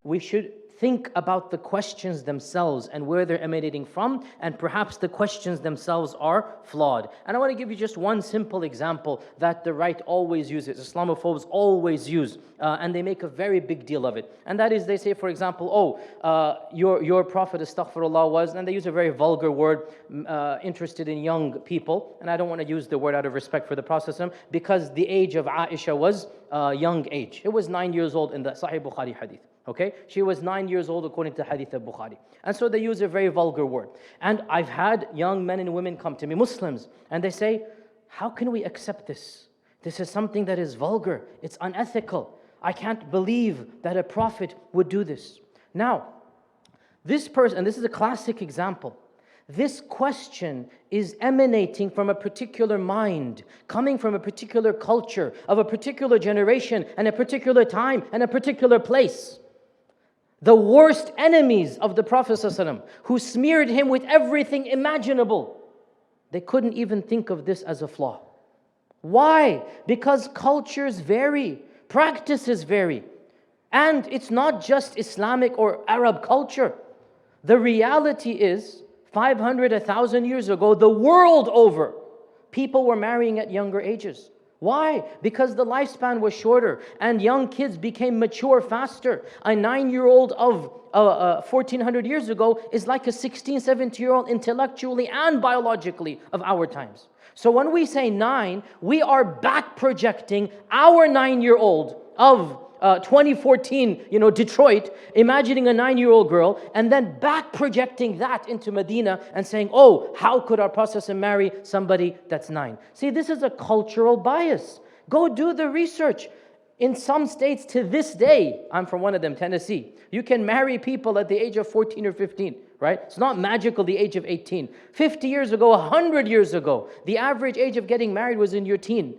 We should think about the questions themselves and where they're emanating from, and perhaps the questions themselves are flawed. And I want to give you just one simple example that the right always uses, Islamophobes always use, and they make a very big deal of it. And that is, they say, for example, your Prophet, astaghfirullah, was, and they use a very vulgar word, interested in young people. And I don't want to use the word out of respect for the Prophet, because the age of Aisha was young age. It was 9 years old in the Sahih Bukhari hadith. Okay, she was 9 years old according to Hadith of Bukhari. And so they use a very vulgar word. And I've had young men and women come to me, Muslims, and they say, how can we accept this? This is something that is vulgar. It's unethical. I can't believe that a prophet would do this. Now, this person, and this is a classic example, this question is emanating from a particular mind, coming from a particular culture, of a particular generation, and a particular time, and a particular place. The worst enemies of the Prophet ﷺ, who smeared him with everything imaginable, they couldn't even think of this as a flaw. Why? Because cultures vary, practices vary. And it's not just Islamic or Arab culture. The reality is, 500, 1,000 years ago, the world over, people were marrying at younger ages. Why? Because the lifespan was shorter and young kids became mature faster. A 9-year-old of 1400 years ago is like a 16, 17-year-old intellectually and biologically of our times. So when we say 9, we are back projecting our 9-year-old of 2014, Detroit, imagining a 9-year-old girl, and then back projecting that into Medina and saying, oh, how could our Prophet marry somebody that's 9? See, this is a cultural bias. Go do the research. In some states to this day, I'm from one of them, Tennessee, you can marry people at the age of 14 or 15, right? It's not magical, the age of 18. 50 years ago, 100 years ago, the average age of getting married was in your teen.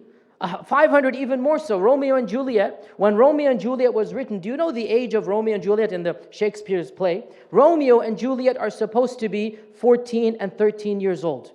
500 even more so. Romeo and Juliette, when Romeo and Juliette was written, do you know the age of Romeo and Juliette in the Shakespeare's play? Romeo and Juliette are supposed to be 14 and 13 years old.